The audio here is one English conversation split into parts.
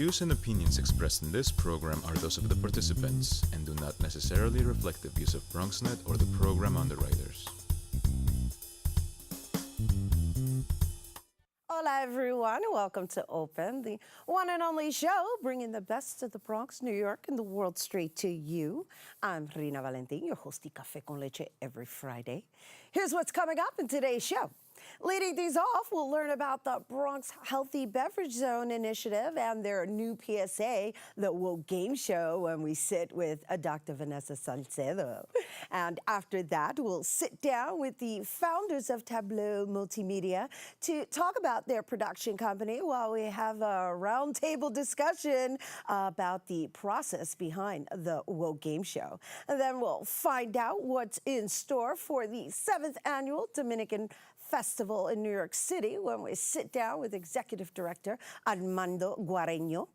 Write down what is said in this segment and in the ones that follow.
views and opinions expressed in this program are those of the participants and do not necessarily reflect the views of BronxNet or the program underwriters. Hola everyone, welcome to Open, the one and only show bringing the best of the Bronx, New York, and the world straight to you. I'm Rhina Valentin, your host of Café con Leche every Friday. Here's what's coming up in today's show. Leading these off, we'll learn about the Bronx Healthy Beverage Zone Initiative and their new PSA, the Woke Game Show, when we sit with Dr. Vanessa Salcedo. And after that, we'll sit down with the founders of Tableaux Multimedia to talk about their production company while we have a roundtable discussion about the process behind the Woke Game Show. And then we'll find out what's in store for the 7th annual Dominican Festival in New York City when we sit down with Executive Director Armando Guareño.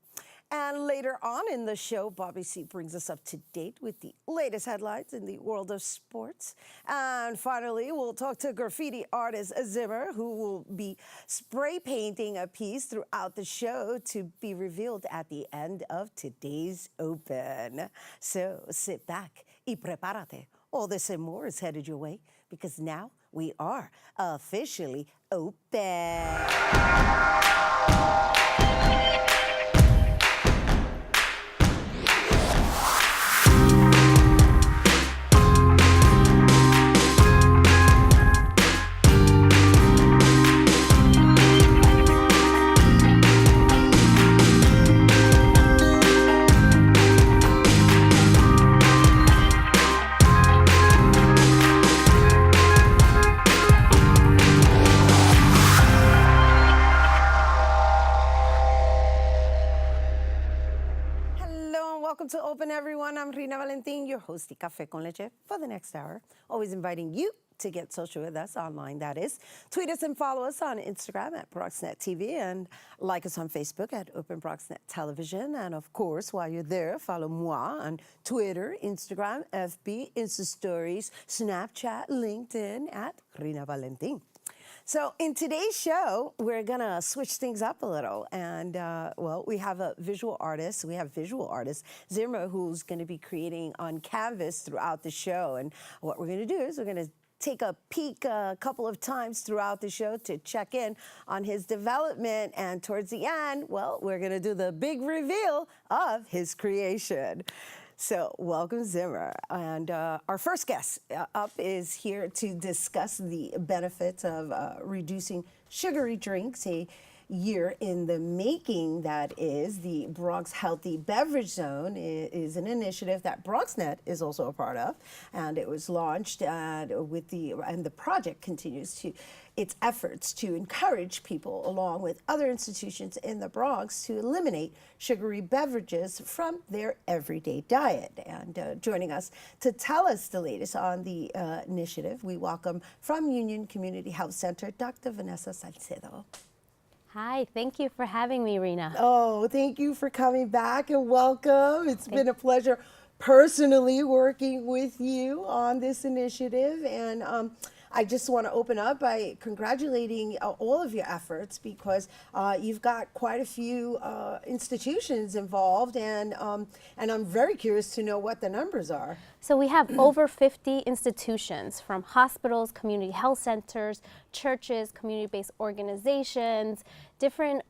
And later on in the show, Bobby C brings us up to date with the latest headlines in the world of sports. And finally, we'll talk to graffiti artist Zimer, who will be spray painting a piece throughout the show to be revealed at the end of today's Open. So sit back y prepárate. All this and more is headed your way because now we are officially open. Welcome to Open, everyone. I'm Rhina Valentin, your host of Café con Leche for the next hour. Always inviting you to get social with us online, that is. Tweet us and follow us on Instagram at BronxNet TV and like us on Facebook at Open BronxNet Television. And of course, while you're there, follow moi on Twitter, Instagram, FB, Insta Stories, Snapchat, LinkedIn at Rhina Valentin. So in today's show, we're gonna switch things up a little. And well, we have a visual artist. We have visual artist, Zimer, who's gonna be creating on canvas throughout the show. And what we're gonna do is we're gonna take a peek a couple of times throughout the show to check in on his development. And towards the end, well, we're gonna do the big reveal of his creation. So welcome, Zimer. And our first guest up is here to discuss the benefits of reducing sugary drinks, a year in the making. That is the Bronx Healthy Beverage Zone is an initiative that BronxNet is also a part of, and it was launched and the project continues its efforts to encourage people, along with other institutions in the Bronx, to eliminate sugary beverages from their everyday diet. And joining us to tell us the latest on the initiative, we welcome from Union Community Health Center, Dr. Vanessa Salcedo. Hi, thank you for having me, Rhina. Oh, thank you for coming back and welcome. It's been a pleasure personally working with you on this initiative. And I just want to open up by congratulating all of your efforts because you've got quite a few institutions involved, and I'm very curious to know what the numbers are. So we have over 50 institutions, from hospitals, community health centers, churches, community-based organizations, different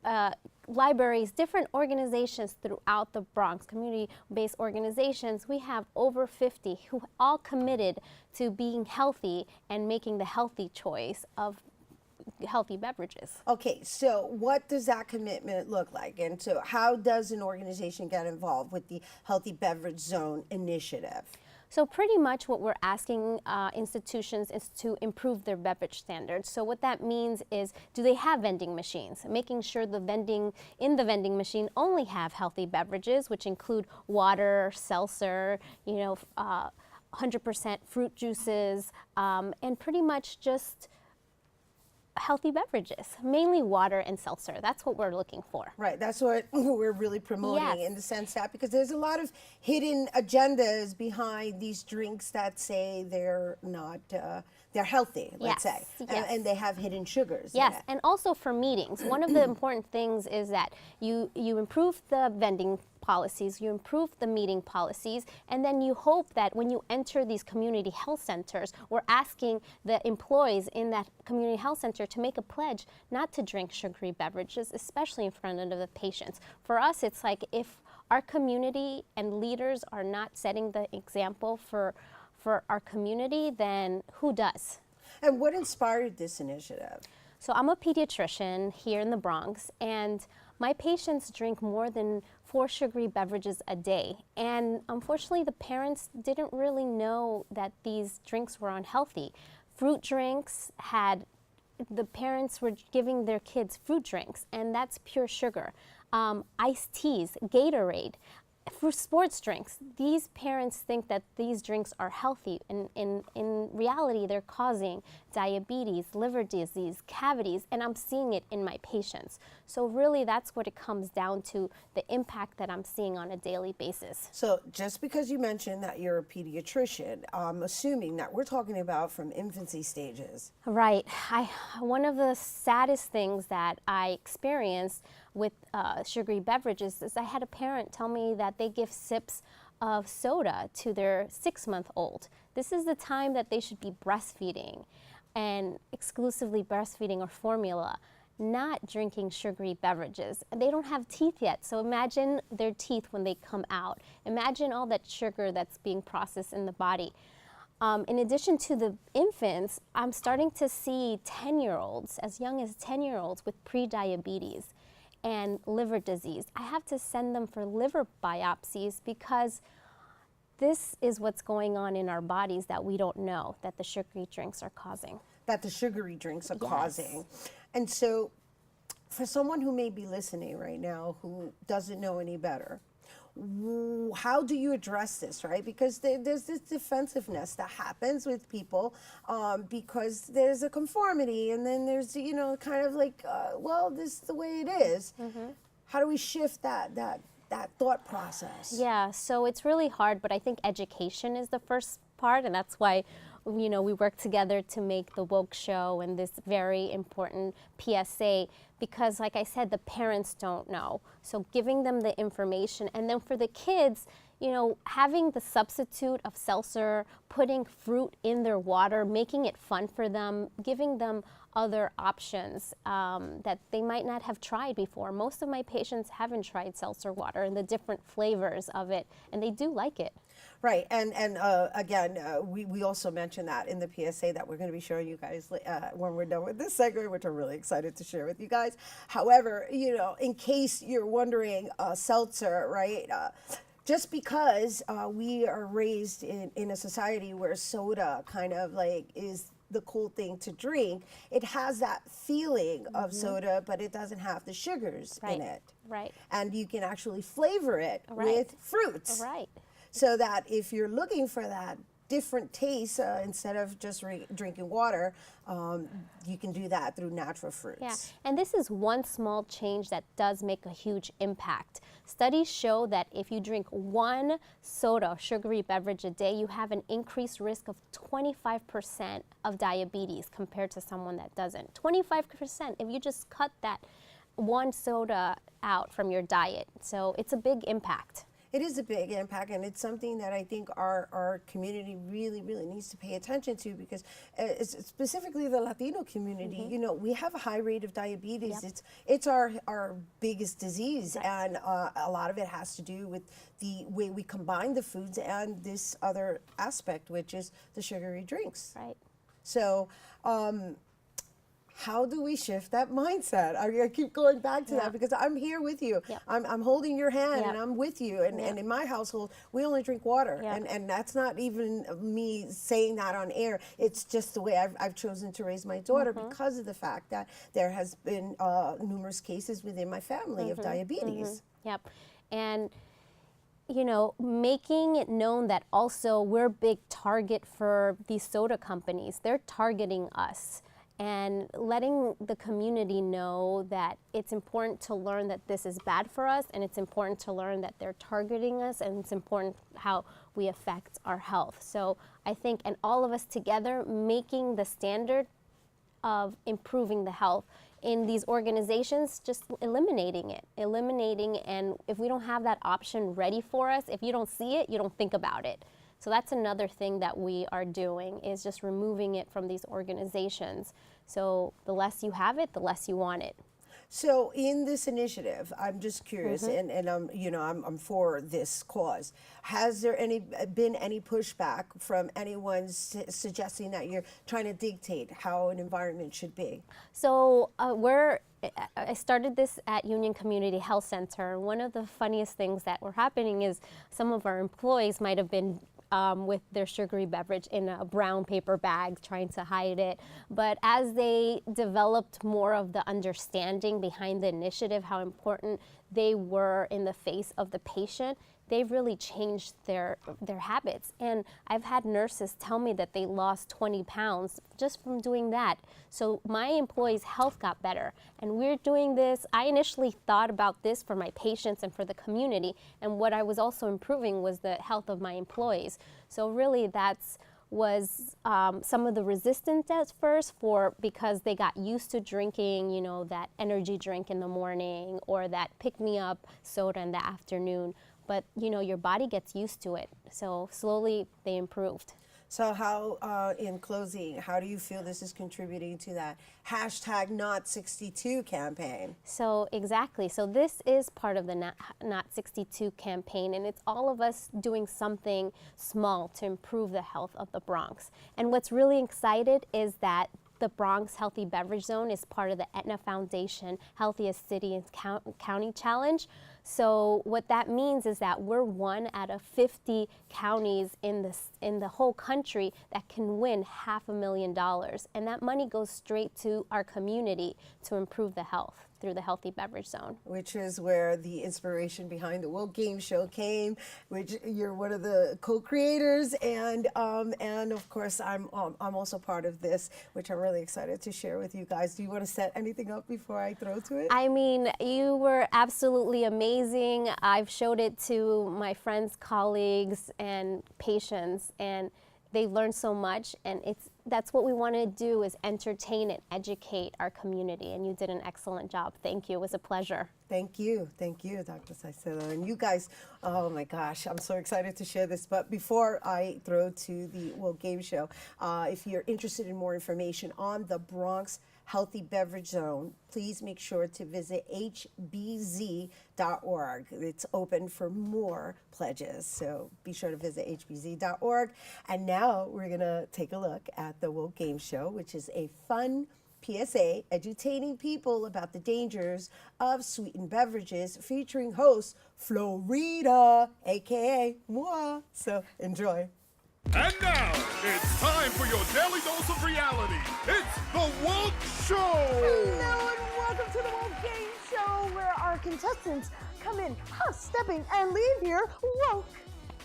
libraries, different organizations throughout the Bronx, community-based organizations. We have over 50 who all committed to being healthy and making the healthy choice of healthy beverages. Okay, so what does that commitment look like? And so how does an organization get involved with the Healthy Beverage Zone Initiative? So pretty much what we're asking institutions is to improve their beverage standards. So what that means is, do they have vending machines? Making sure the vending machine only have healthy beverages, which include water, seltzer, 100% fruit juices, and pretty much just healthy beverages, mainly water and seltzer. That's what we're looking for. Right, that's what we're really promoting Yes. in the sense that because there's a lot of hidden agendas behind these drinks that say they're not, they're healthy, let's Yes, say, yes. and they have hidden sugars in Yes, it. and also for meetings, one of the important things is that you improve the vending policies, you improve the meeting policies, and then you hope that when you enter these community health centers, we're asking the employees in that community health center to make a pledge not to drink sugary beverages, especially in front of the patients. For us, it's like if our community and leaders are not setting the example for our community, then who does? And what inspired this initiative? So I'm a pediatrician here in the Bronx, and my patients drink more than 4 sugary beverages a day. And unfortunately, the parents didn't really know that these drinks were unhealthy. Fruit drinks the parents were giving their kids fruit drinks, and that's pure sugar. Iced teas, Gatorade. For sports drinks, these parents think that these drinks are healthy. In reality, they're causing diabetes, liver disease, cavities, and I'm seeing it in my patients. So really, that's what it comes down to, the impact that I'm seeing on a daily basis. So just because you mentioned that you're a pediatrician, I'm assuming that we're talking about from infancy stages. Right. One of the saddest things that I experienced with sugary beverages is I had a parent tell me that they give sips of soda to their 6-month-old. This is the time that they should be breastfeeding and exclusively breastfeeding or formula, not drinking sugary beverages. They don't have teeth yet, so imagine their teeth when they come out. Imagine all that sugar that's being processed in the body. In addition to the infants, I'm starting to see 10-year-olds, as young as 10-year-olds with pre-diabetes and liver disease. I have to send them for liver biopsies because this is what's going on in our bodies that we don't know that the sugary drinks are causing. That the sugary drinks are Yes. causing. And so for someone who may be listening right now who doesn't know any better, how do you address this, right? Because there's this defensiveness that happens with people because there's a conformity and then there's, you know, kind of like, well, this is the way it is. How do we shift that thought process? Yeah, so it's really hard, but I think education is the first part, and that's why, you know, we work together to make the Woke Show and this very important PSA, because like I said, the parents don't know. So giving them the information, and then for the kids, you know, having the substitute of seltzer, putting fruit in their water, making it fun for them, giving them other options that they might not have tried before. Most of my patients haven't tried seltzer water and the different flavors of it, and they do like it. Right, and again, we also mentioned that in the PSA that we're going to be showing you guys when we're done with this segment, which I'm really excited to share with you guys. However, you know, in case you're wondering, seltzer, right? Just because we are raised in a society where soda kind of like is the cool thing to drink, it has that feeling of soda, but it doesn't have the sugars in it. Right. And you can actually flavor it Right. with fruits. Right. So that if you're looking for that different taste, instead of just drinking water, you can do that through natural fruits. Yeah, and this is one small change that does make a huge impact. Studies show that if you drink one soda or sugary beverage a day, you have an increased risk of 25% of diabetes compared to someone that doesn't. 25% if you just cut that one soda out from your diet. So it's a big impact. It is a big impact, and it's something that I think our community really, really needs to pay attention to, because specifically the Latino community, you know, we have a high rate of diabetes. Yep. It's our biggest disease, and a lot of it has to do with the way we combine the foods and this other aspect, which is the sugary drinks. Right. So, how do we shift that mindset? I keep going back to that because I'm here with you. Yep. I'm holding your hand Yep. and I'm with you. And in my household, we only drink water. Yep. And that's not even me saying that on air. It's just the way I've chosen to raise my daughter because of the fact that there has been numerous cases within my family of diabetes. Yep. And you know, making it known that also we're a big target for these soda companies. They're targeting us. and letting the community know that it's important to learn that this is bad for us, and it's important to learn that they're targeting us, and it's important how we affect our health. So I think, and all of us together making the standard of improving the health in these organizations, just eliminating it, and if we don't have that option ready for us, if you don't see it, you don't think about it. So that's another thing that we are doing, is just removing it from these organizations. So the less you have it, the less you want it. So in this initiative, I'm just curious, and I'm for this cause. Has there been any pushback from anyone suggesting that you're trying to dictate how an environment should be? So I started this at Union Community Health Center. One of the funniest things that were happening is some of our employees might have been with their sugary beverage in a brown paper bag, trying to hide it. But as they developed more of the understanding behind the initiative, how important they were in the face of the patient, they've really changed their habits. And I've had nurses tell me that they lost 20 pounds just from doing that. So my employees' health got better. And we're doing this. I initially thought about this for my patients and for the community. And what I was also improving was the health of my employees. So really was some of the resistance at first, because they got used to drinking, that energy drink in the morning or that pick-me-up soda in the afternoon. But, your body gets used to it. So slowly they improved. So how, in closing, how do you feel this is contributing to that #Not62 campaign? So exactly. So this is part of the Not 62 campaign, and it's all of us doing something small to improve the health of the Bronx. And what's really excited is that the Bronx Healthy Beverage Zone is part of the Aetna Foundation Healthiest City and County Challenge. So what that means is that we're one out of 50 counties in the whole country that can win $500,000, and that money goes straight to our community to improve the health through the Healthy Beverage Zone. Which is where the inspiration behind the Woke Game Show came, which you're one of the co-creators, and of course I'm also part of this, which I'm really excited to share with you guys. Do you want to set anything up before I throw to it? I mean, you were absolutely amazing. I've showed it to my friends, colleagues, and patients, and they've learned so much, and that's what we want to do, is entertain and educate our community, and you did an excellent job. Thank you. It was a pleasure. Thank you, Dr. Salcedo. And you guys, oh my gosh, I'm so excited to share this. But before I throw to the Woke Game Show, if you're interested in more information on the Bronx Healthy Beverage Zone, please make sure to visit hbz.org. It's open for more pledges, so be sure to visit hbz.org. And now we're going to take a look at the Woke Game Show, which is a fun PSA edutaining people about the dangers of sweetened beverages, featuring host Florida, aka moi. So enjoy. And now, it's time for your daily dose of reality. It's the Woke Show! Hello and welcome to the Woke Game Show, where our contestants come in stepping and leave here woke.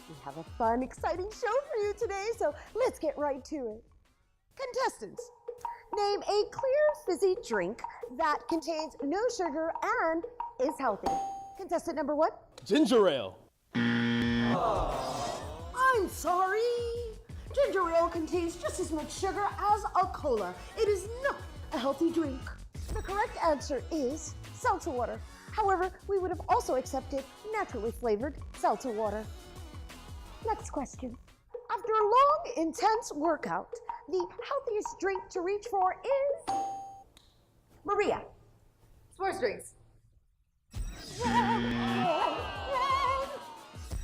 We have a fun, exciting show for you today, so let's get right to it. Contestants, name a clear, fizzy drink that contains no sugar and is healthy. Contestant number one. Ginger ale. I'm sorry. Ginger ale contains just as much sugar as a cola. It is not a healthy drink. The correct answer is seltzer water. However, we would have also accepted naturally flavored seltzer water. Next question. After a long, intense workout, the healthiest drink to reach for is Maria. Sports drinks.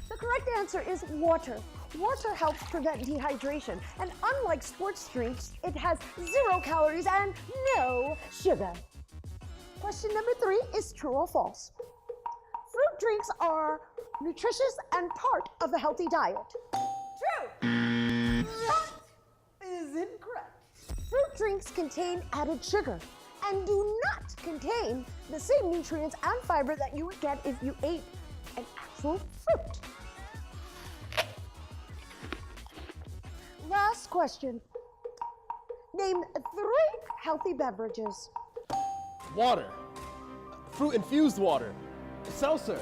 The correct answer is water. Water helps prevent dehydration, and unlike sports drinks, it has 0 calories and no sugar. Question number 3 is true or false. Fruit drinks are nutritious and part of a healthy diet. True. That is incorrect. Fruit drinks contain added sugar and do not contain the same nutrients and fiber that you would get if you ate an actual fruit. Last question. Name 3 healthy beverages. Water, fruit-infused water, seltzer,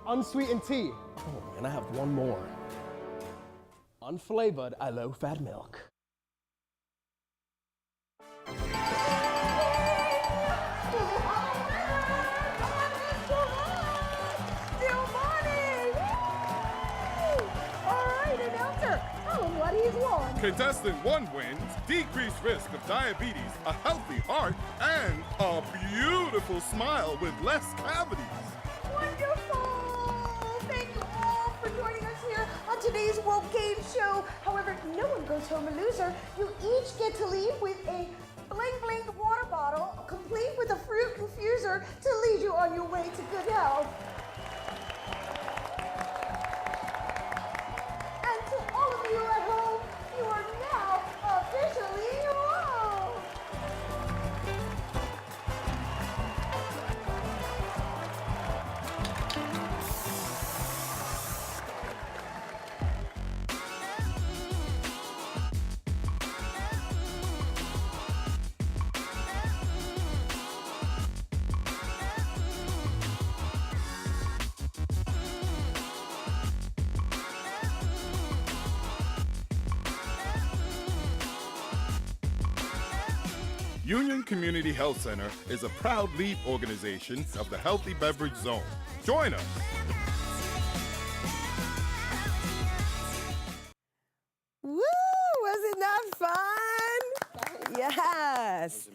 unsweetened tea. Oh, and I have one more. Unflavored low-fat milk. What he's won. Contestant 1 wins decreased risk of diabetes, a healthy heart, and a beautiful smile with less cavities. Wonderful! Thank you all for joining us here on today's World Game Show. However, no one goes home a loser. You each get to leave with a bling bling water bottle, complete with a fruit infuser to lead you on your way to good health. And to all of you at home, you are now officially home. Union Community Health Center is a proud lead organization of the Healthy Beverage Zone. Join us. Woo! Wasn't that fun? Yes.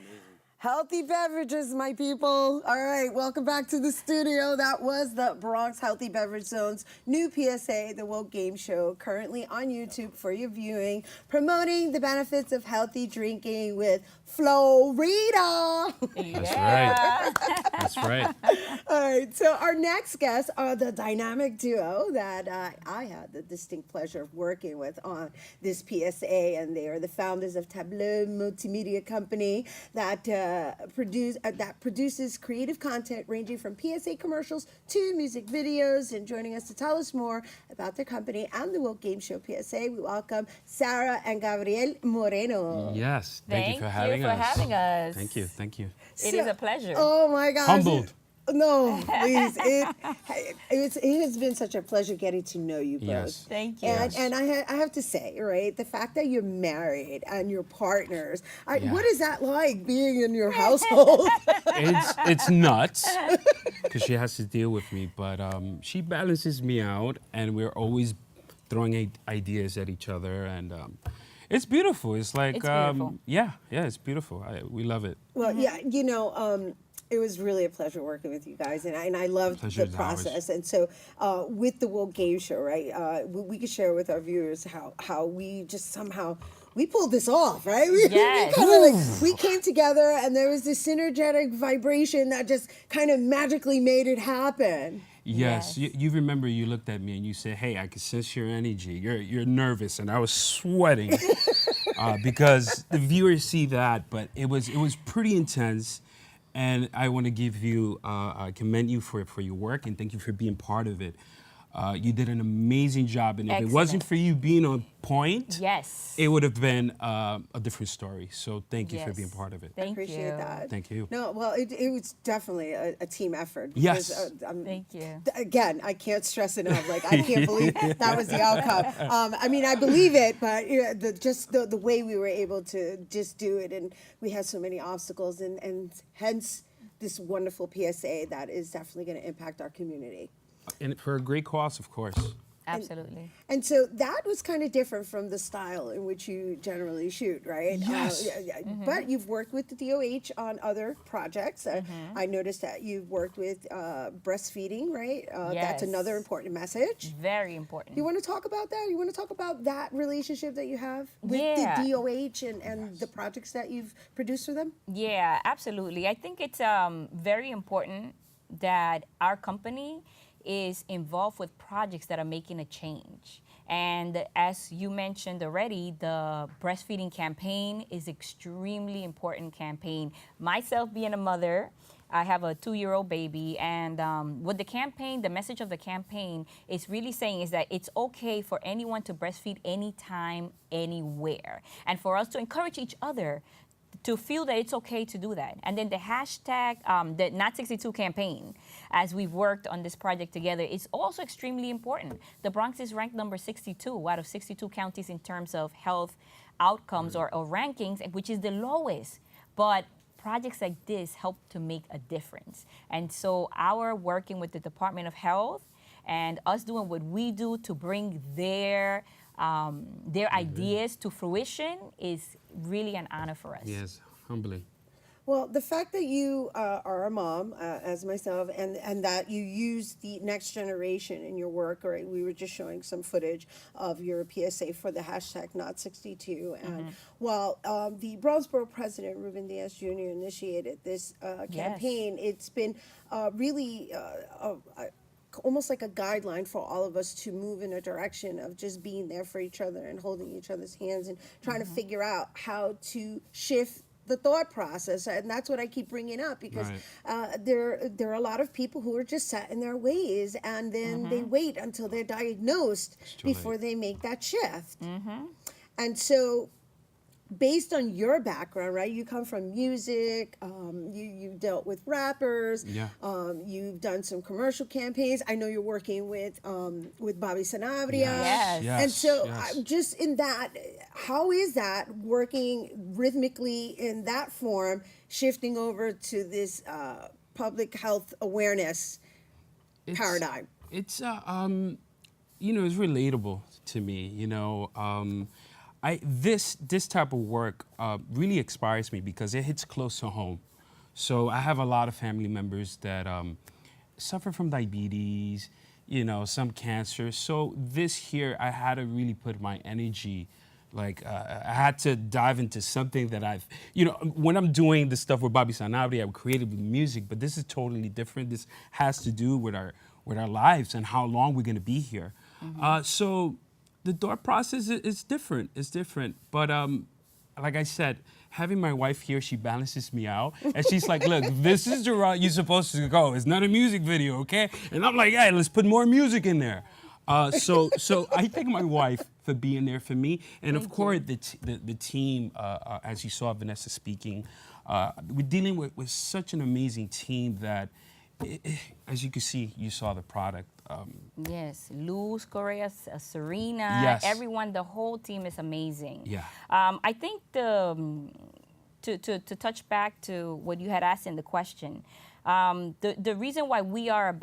Healthy beverages, my people. All right, welcome back to the studio. That was the Bronx Healthy Beverage Zone's new PSA, the Woke Game Show, currently on YouTube for your viewing, promoting the benefits of healthy drinking with Florida. That's right. That's right. All right, so our next guests are the dynamic duo that I had the distinct pleasure of working with on this PSA, and they are the founders of Tableaux Multimedia company that produces creative content ranging from PSA commercials to music videos. And joining us to tell us more about their company and the Woke Game Show PSA, we welcome Sarah and Gabriel Moreno. Yes. Thank you for having us. Thank you. Thank you. It is a pleasure. Oh my gosh. Humbled. No, please. It has been such a pleasure getting to know you both. Yes. Thank you. And I have to say, right, the fact that you're married and you're partners, what is that like being in your household? It's nuts because she has to deal with me, but she balances me out, and we're always throwing ideas at each other, and it's beautiful. It's like, It's beautiful. It's beautiful. We love it. Well, yeah, it was really a pleasure working with you guys, and I loved Pleasure the is ours. process. And so, with the Woke Game Show, right, we could share with our viewers how we just somehow we pulled this off, right? Yes. We came together, and there was this synergetic vibration that just kind of magically made it happen. Yes, you remember you looked at me and you said, "Hey, I can sense your energy. You're nervous," and I was sweating because the viewers see that, but it was pretty intense. And I want to give you, commend you for your work, and thank you for being part of it. You did an amazing job, and if it wasn't for you being on point, Yes. it would have been a different story. So thank you for being part of it. Thank Appreciate you. that. Thank you. No, well, it was definitely a team effort. Yes. Thank you. Again, I can't stress enough. Like, I can't believe that was the outcome. I mean, I believe it, but the way we were able to just do it, and we had so many obstacles, and hence this wonderful PSA that is definitely going to impact our community. And for a great cause, of course. Absolutely. And so that was kind of different from the style in which you generally shoot, right? Yes. But you've worked with the DOH on other projects. I noticed that you've worked with breastfeeding, right? That's Yes. another important message. Very important. You want to talk about that? You want to talk about that relationship that you have with Yeah. the DOH and the projects that you've produced for them? Yeah, absolutely. I think it's very important that our company is involved with projects that are making a change. And as you mentioned already, the breastfeeding campaign is extremely important campaign. Myself being a mother, I have a 2-year-old baby, and what the campaign, the message of the campaign is really saying is that it's okay for anyone to breastfeed anytime, anywhere. And for us to encourage each other to feel that it's okay to do that. And then the hashtag, the Not 62 campaign, as we've worked on this project together, is also extremely important. The Bronx is ranked number 62 out of 62 counties in terms of health outcomes or rankings, which is the lowest. But projects like this help to make a difference. And so our working with the Department of Health and us doing what we do to bring their ideas to fruition is really an honor for us. Yes, humbling. Well, the fact that you are a mom, as myself, and that you use the next generation in your work, right? We were just showing some footage of your PSA for the hashtag Not62. And while the Bronxboro president, Ruben Diaz Jr., initiated this campaign, it's been really almost like a guideline for all of us to move in a direction of just being there for each other and holding each other's hands and trying to figure out how to shift the thought process. And that's what I keep bringing up, because there are a lot of people who are just set in their ways, and then they wait until they're diagnosed before they make that shift. And so based on your background, right? You come from music. You dealt with rappers. You've done some commercial campaigns. I know you're working with Bobby Sanabria. And so just in that, how is that working rhythmically in that form, shifting over to this public health awareness paradigm? It's you know, it's relatable to me. You know. This type of work really inspires me because it hits close to home. So I have a lot of family members that suffer from diabetes, you know, some cancer. So this here, I had to really put my energy, like I had to dive into something that I've, you know, when I'm doing the stuff with Bobby Sanabria, I'm creative with music, but this is totally different. This has to do with our lives and how long we're gonna be here. So the thought process is different. It's different. But like I said, having my wife here, she balances me out. And she's like, look, this is the route you're supposed to go. It's not a music video, okay? And I'm like, hey, let's put more music in there. So I thank my wife for being there for me. And of course, the team, as you saw Vanessa speaking, we're dealing with such an amazing team that, as you can see, you saw the product. Yes, Luz Correa, Serena, everyone, the whole team is amazing. I think to touch back to what you had asked in the question, the reason why we are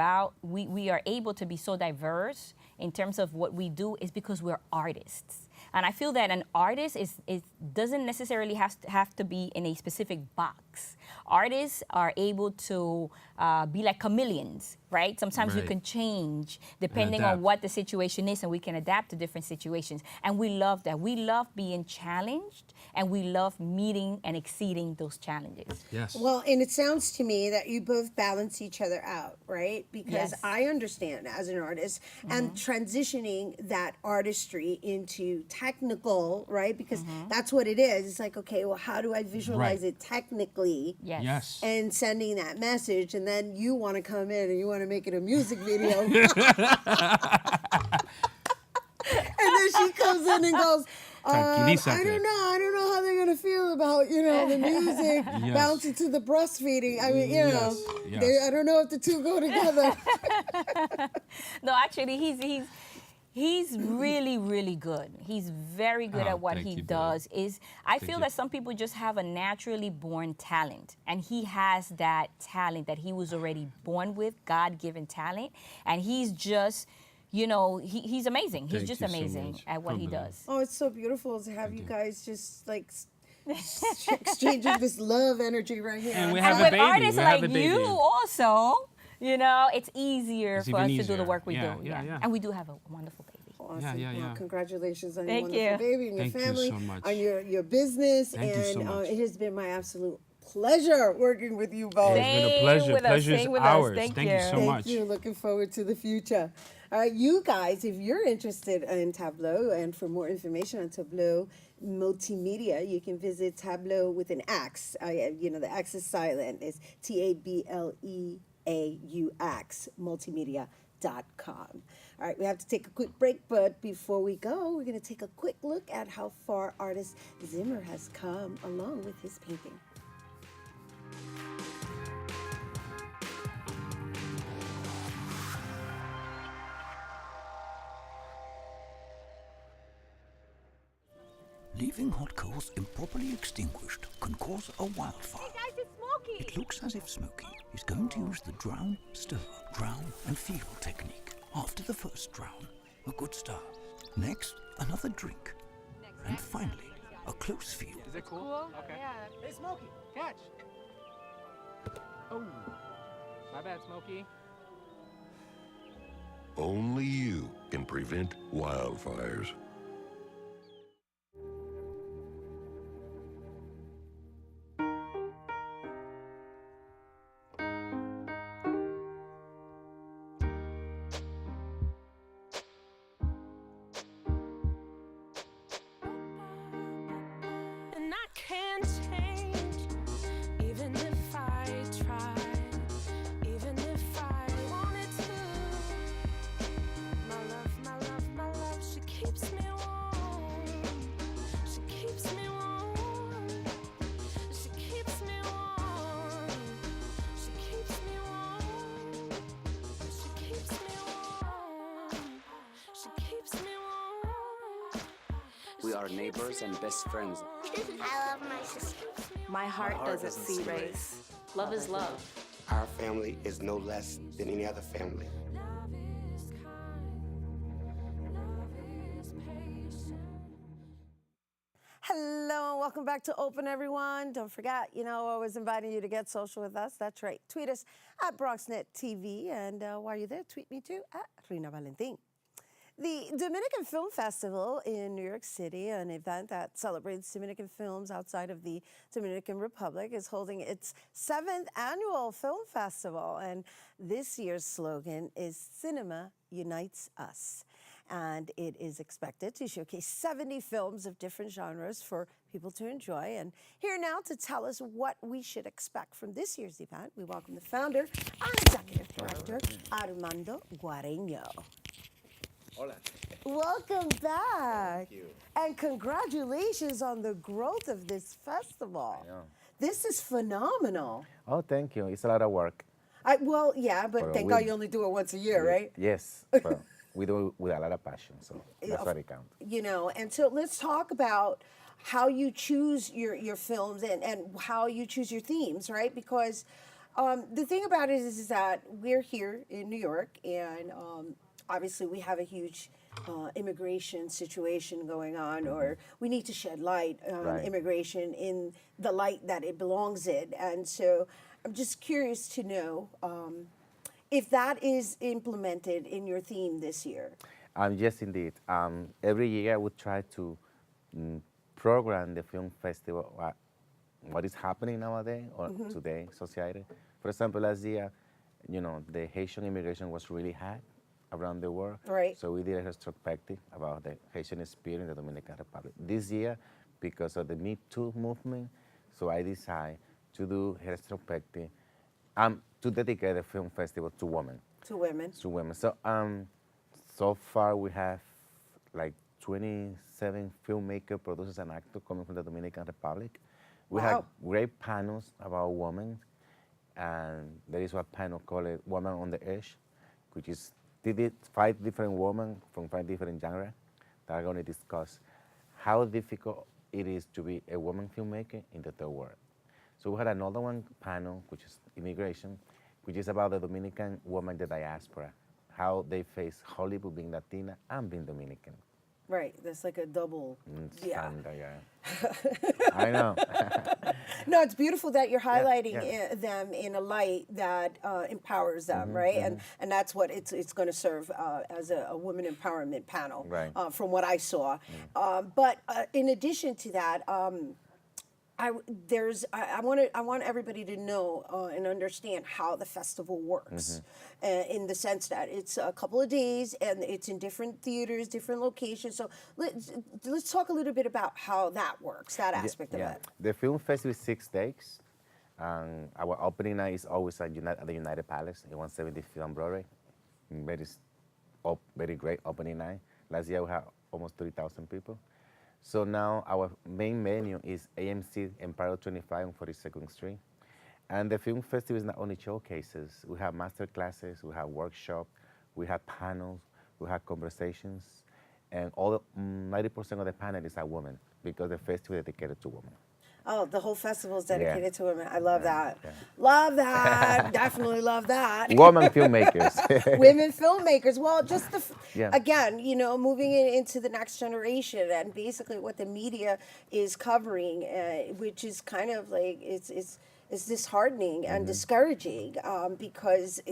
able to be so diverse in terms of what we do is because we're artists. And I feel that an artist doesn't necessarily have to be in a specific box. Artists are able to be like chameleons, right? Sometimes we can change depending on what the situation is, and we can adapt to different situations. And we love that. We love being challenged, and we love meeting and exceeding those challenges. Well, and it sounds to me that you both balance each other out, right? Because I understand as an artist and transitioning that artistry into technical, right? Because that's what it is. It's like, okay, well, how do I visualize it technically? And sending that message, and then you want to come in and you want to make it a music video. And then she comes in and goes, I don't know how they're gonna feel about, you know, the music bouncing to the breastfeeding. I mean, you know, I don't know if the two go together. No, actually, he's really, really good. He's very good at what he does. I feel that some people just have a naturally born talent, and he has that talent that he was already born with, God-given talent, and he's just, you know, he's amazing. He's just amazing at what he does. Oh, it's so beautiful to have you guys just like exchanging this love energy right here. And we have a baby. Artists like you also, you know, it's easier for us to do the work we do. And we do have a wonderful baby. Awesome. Well, congratulations on your wonderful baby and your family, on your business. It has been my absolute pleasure working with you both. It's been a pleasure. Pleasure's ours. Thank you so much. Thank you. Looking forward to the future. All right, you guys, if you're interested in Tableau and for more information on Tableau Multimedia, you can visit Tableau with an X. The X is silent. It's TABLEAUX, multimedia.com. All right, we have to take a quick break, but before we go, we're going to take a quick look at how far artist Zimer has come along with his painting. Leaving hot coals improperly extinguished can cause a wildfire. Hey guys, it's Smokey! It looks as if Smokey is going to use the drown, stir, drown and feel technique. After the first drown, a good start. Next, another drink. And finally, a close feel. Is it cool? Okay. Yeah. Hey, Smokey, catch. Oh, my bad, Smokey. Only you can prevent wildfires. And I can't change, even if I try, even if I wanted to. My love, my love, my love, she keeps me warm. She keeps me warm. She keeps me warm. She keeps me warm. She keeps me warm. She keeps me warm. We are neighbors and best friends. I love my sister. My heart doesn't see race. Love is love. Our family is no less than any other family. Hello and welcome back to Open, everyone. Don't forget, always inviting you to get social with us. That's right. Tweet us at BronxNetTV, and while you're there, tweet me too at Rhina Valentin. The Dominican Film Festival in New York City, an event that celebrates Dominican films outside of the Dominican Republic, is holding its 7th annual film festival. And this year's slogan is Cinema Unites Us. And it is expected to showcase 70 films of different genres for people to enjoy. And here now to tell us what we should expect from this year's event, we welcome the founder and executive director, Armando Guareño. Hola. Welcome back. Thank you. And congratulations on the growth of this festival. I know. This is phenomenal. Oh, thank you. It's a lot of work. Well, yeah, but thank God you only do it once a year, right? Yes, but we do it with a lot of passion, so that's what it counts. And so let's talk about how you choose your films and how you choose your themes, right? Because the thing about it is that we're here in New York, and obviously we have a huge immigration situation going on, or we need to shed light on immigration in the light that it belongs in. And so I'm just curious to know if that is implemented in your theme this year. Yes, indeed. Every year I would try to program the film festival, what is happening nowadays or today, society. For example, last year, the Haitian immigration was really high around the world. Right. So we did a retrospective about the Haitian experience in the Dominican Republic. This year, because of the Me Too movement, so I decided to do a retrospective to dedicate the film festival to women. To women. To women. So so far we have like 27 filmmakers, producers, and actors coming from the Dominican Republic. We have great panels about women, and there is one panel called Woman on the Edge, which is 5 different women from 5 different genres that are going to discuss how difficult it is to be a woman filmmaker in the third world. So we had another one panel, which is immigration, which is about the Dominican woman, the diaspora, how they face Hollywood being Latina and being Dominican. Right, that's like a double. Yeah. I know. No, it's beautiful that you're highlighting them in a light that empowers them, right? And that's what it's going to serve as a women empowerment panel, from what I saw. But in addition to that, I want everybody to know and understand how the festival works, in the sense that it's a couple of days and it's in different theaters, different locations. So let's talk a little bit about how that works, that aspect of it. The film festival is 6 days. Our opening night is always at the United Palace in 175th on Broadway. Very great opening night. Last year we had almost 3,000 people. So now our main menu is AMC Empire 25 on 42nd Street. And the film festival is not only showcases. We have master classes, we have workshops, we have panels, we have conversations, and 90% of the panelists are women because the festival is dedicated to women. Oh, the whole festival is dedicated to women. I love that. Yeah. Love that. Definitely love that. Women filmmakers. Women filmmakers. Well, just again, moving into the next generation and basically what the media is covering, which is kind of like it's disheartening and discouraging, because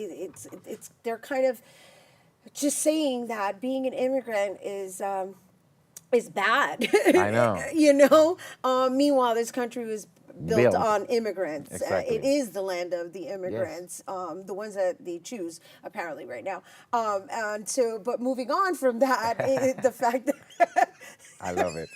they're kind of just saying that being an immigrant is bad. I know. Meanwhile, this country was built on immigrants. Exactly. It is the land of the immigrants, the ones that they choose apparently right now. And so, but moving on from that, the fact that I love it.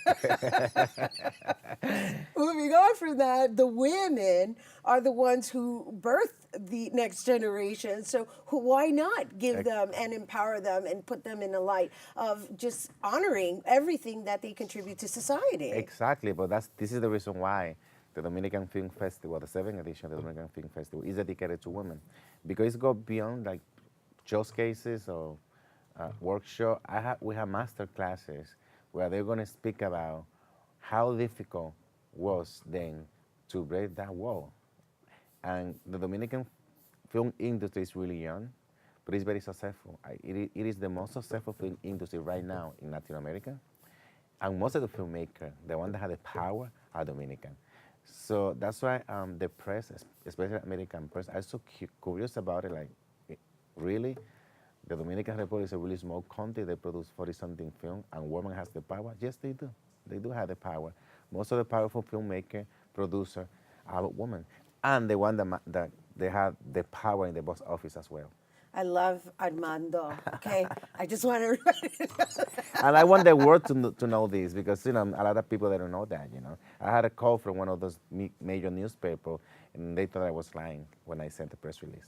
moving on from that, the women are the ones who birth the next generation. So why not give them and empower them and put them in the light of just honoring everything that they contribute to society? Exactly, but this is the reason why the Dominican Film Festival, the 7th edition of the Dominican Film Festival, is dedicated to women, because it goes beyond like showcases or workshop. We have master classes where they're going to speak about how difficult was then to break that wall. And the Dominican film industry is really young, but it's very successful. It is the most successful film industry right now in Latin America. And most of the filmmakers, the ones that have the power, are Dominican. So that's why the press, especially American press, are so curious about it. Like, really? The Dominican Republic is a really small country. They produce 40-something films, and women has the power? Yes, they do. They do have the power. Most of the powerful filmmaker, producer are women. And the one that they have the power in the box office as well. I love Armando, okay? I just want everybody to know that. And I want the world to know this, because, a lot of people, they don't know that, I had a call from one of those major newspapers, and they thought I was lying when I sent the press release.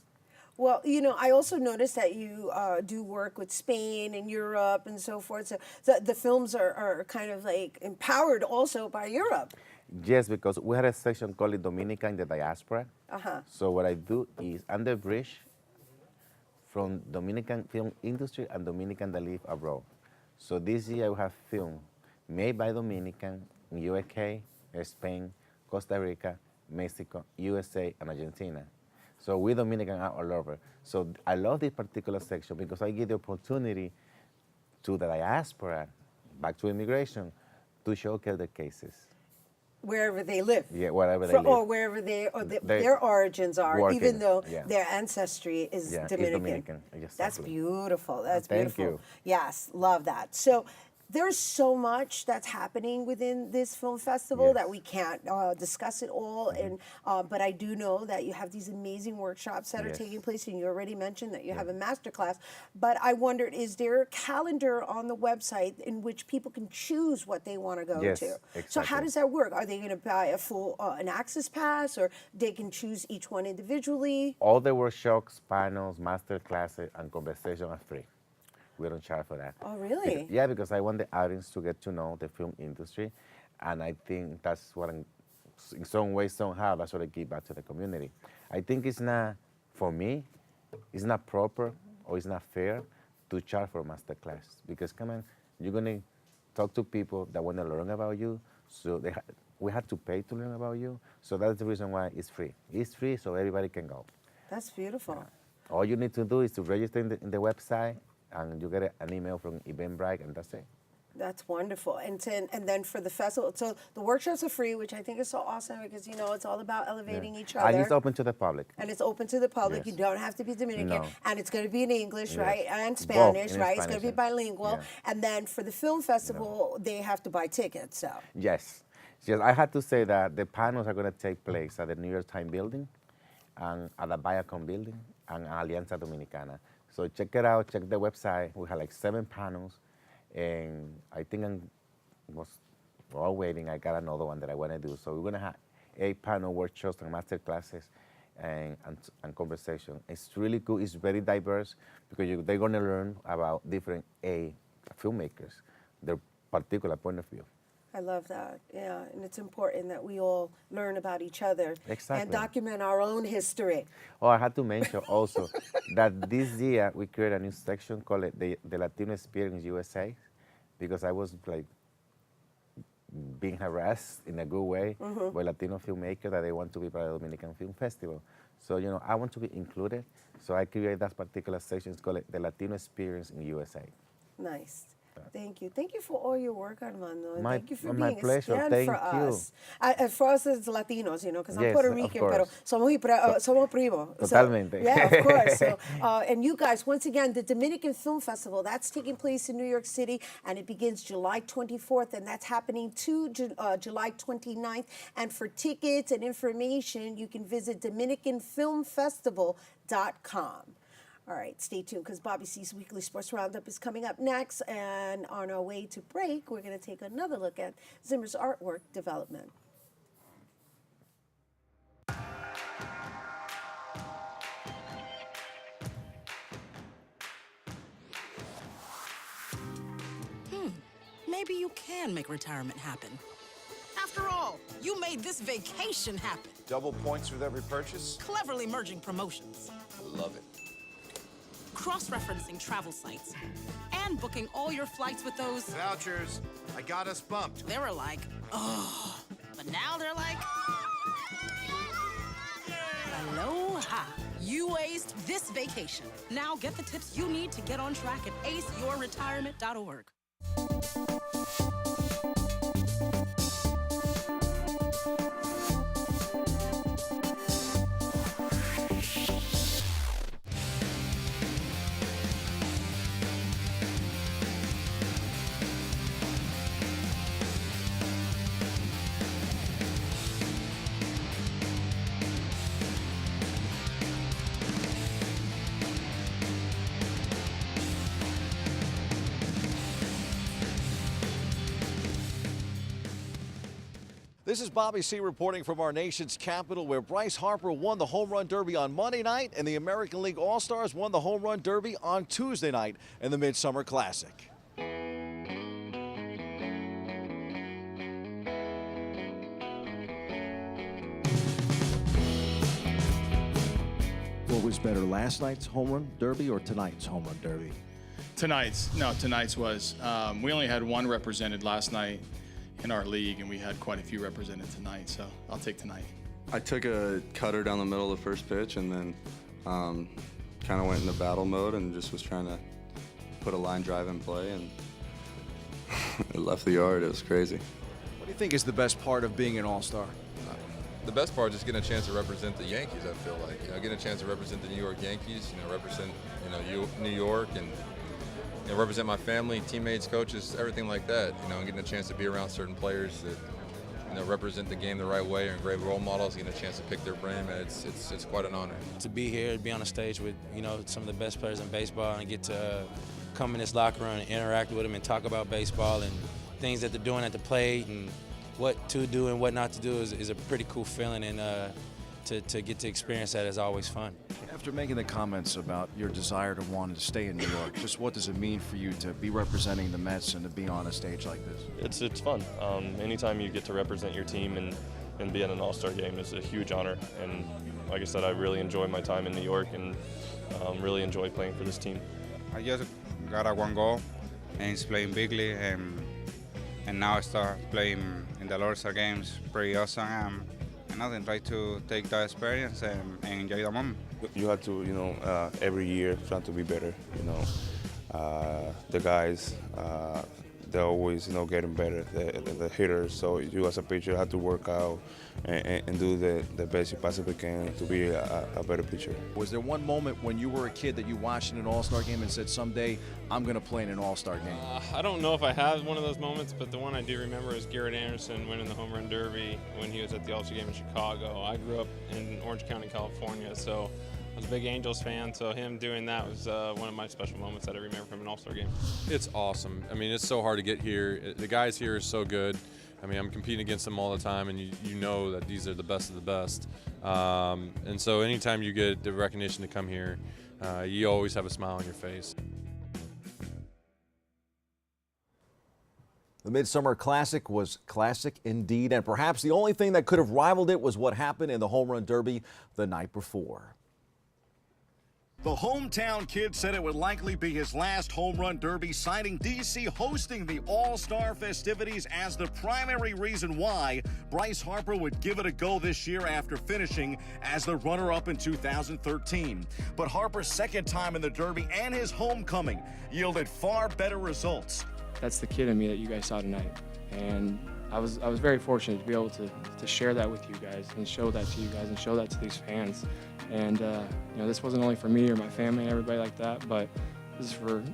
Well, I also noticed that you do work with Spain and Europe and so forth. So the films are kind of like empowered also by Europe. Yes, because we had a section called Dominican in the Diaspora. So what I do is I'm the bridge from Dominican film industry and Dominican that live abroad. So this year we have film made by Dominican in UK, Spain, Costa Rica, Mexico, USA, and Argentina. So we Dominican are all over. So I love this particular section because I give the opportunity to the diaspora, back to immigration, to showcase their cases. Wherever they live. Yeah, wherever they live. Or wherever their origins are, working, even though their ancestry is Dominican. It's Dominican. Exactly. That's beautiful. That's Thank beautiful. you. Yes, love that. So there's so much that's happening within this film festival that we can't discuss it all. And but I do know that you have these amazing workshops that are taking place, and you already mentioned that you have a master class. But I wondered, is there a calendar on the website in which people can choose what they want to go to? Exactly. So how does that work? Are they going to buy a full an access pass, or they can choose each one individually? All the workshops, panels, master classes, and conversation are free. We don't charge for that. Oh, really? Because I want the audience to get to know the film industry, and I think that's what, in some way, somehow, that's what I give back to the community. I think it's not, for me, it's not proper or it's not fair to charge for a master class, because, come on, you're going to talk to people that want to learn about you, so we have to pay to learn about you, so that's the reason why it's free. It's free so everybody can go. That's beautiful. All you need to do is to register in the website, and you get an email from Eventbrite, and that's it. That's wonderful. And then for the festival, so the workshops are free, which I think is so awesome, because, it's all about elevating each other. And it's open to the public. And it's open to the public. Yes. You don't have to be Dominican. No. And it's going to be in English, Yes. right? And Spanish, Both, right? Spanish, It's going to be bilingual. yeah. And then for the film festival, they have to buy tickets, so. Yes. Yes, I had to say that the panels are going to take place at the New York Times building and at the Viacom building and Alianza Dominicana. So check it out, check the website. We have like 7 panels, and I think we're all waiting. I got another one that I want to do. So we're going to have 8 panel workshops and master classes and conversation. It's really cool. It's very diverse because they're going to learn about different filmmakers, their particular point of view. I love that. Yeah, and it's important that we all learn about each other Exactly. and document our own history. Oh, I had to mention also that this year we created a new section called the Latino Experience USA, because I was like being harassed in a good way by Latino filmmakers that they want to be part of the Dominican Film Festival. So, I want to be included. So I created that particular section. It's called the Latino Experience in USA. Nice. Thank you. Thank you for all your work, Armando. And My- thank you for my being pleasure. a stand Thank for you. us. For us as Latinos, because I'm Yes, Puerto of Rican, course. pero somos primos. Totalmente. Yeah, of course. So, and you guys, once again, the Dominican Film Festival, that's taking place in New York City, and it begins July 24th, and that's happening to July 29th. And for tickets and information, you can visit DominicanFilmFestival.com. All right, stay tuned, because Bobby C's Weekly Sports Roundup is coming up next. And on our way to break, we're going to take another look at Zimer's artwork development. Maybe you can make retirement happen. After all, you made this vacation happen. Double points with every purchase? Cleverly merging promotions. Love it. Cross-referencing travel sites. And booking all your flights with those... Vouchers. I got us bumped. They were like, oh. But now they're like... Aloha. You aced this vacation. Now get the tips you need to get on track at aceyourretirement.org. This is Bobby C. reporting from our nation's capital, where Bryce Harper won the Home Run Derby on Monday night and the American League All-Stars won the Home Run Derby on Tuesday night in the Midsummer Classic. What was better, last night's Home Run Derby or tonight's Home Run Derby? Tonight's was. We only had one represented last night in our league, and we had quite a few represented tonight, so I'll take tonight. I took a cutter down the middle of the first pitch, and then kind of went into battle mode and just was trying to put a line drive in play, and it left the yard. It was crazy. What do you think is the best part of being an All-Star? The best part is just getting a chance to represent the Yankees, I feel like. Getting a chance to represent the New York Yankees, represent, New York, and represent my family, teammates, coaches, everything like that. And getting a chance to be around certain players that, represent the game the right way, and great role models, getting a chance to pick their brain, man, it's quite an honor. To be here, to be on a stage with, some of the best players in baseball, and get to come in this locker room and interact with them and talk about baseball and things that they're doing at the plate and what to do and what not to do is a pretty cool feeling, and to get to experience that is always fun. After making the comments about your desire to want to stay in New York, just what does it mean for you to be representing the Mets and to be on a stage like this? It's fun. Anytime you get to represent your team and be at an All-Star game is a huge honor. And like I said, I really enjoy my time in New York and really enjoy playing for this team. I just got a one goal, and it's playing bigly, and now I start playing in the All-Star games. Pretty awesome. And nothing, try to take that experience and enjoy the moment. You have to, every year try to be better. The guys, they're always, getting better, the hitters. So you as a pitcher have to work out and do the best you possibly can to be a better pitcher. Was there one moment when you were a kid that you watched in an All-Star game and said, someday I'm going to play in an All-Star game? I don't know if I have one of those moments, but the one I do remember is Garrett Anderson winning the Home Run Derby when he was at the All-Star game in Chicago. I grew up in Orange County, California, so I was a big Angels fan, so him doing that was one of my special moments that I remember from an All-Star game. It's awesome. I mean, it's so hard to get here. The guys here are so good. I mean, I'm competing against them all the time, and you know that these are the best of the best. And so anytime you get the recognition to come here, you always have a smile on your face. The Midsummer Classic was classic indeed, and perhaps the only thing that could have rivaled it was what happened in the Home Run Derby the night before. The hometown kid said it would likely be his last home run derby, citing D.C. hosting the All-Star festivities as the primary reason why Bryce Harper would give it a go this year after finishing as the runner-up in 2013. But Harper's second time in the derby and his homecoming yielded far better results. That's the kid in me that you guys saw tonight, and I was very fortunate to be able to share that with you guys and show that to you guys and show that to these fans. And this wasn't only for me or my family and everybody like that, but this is for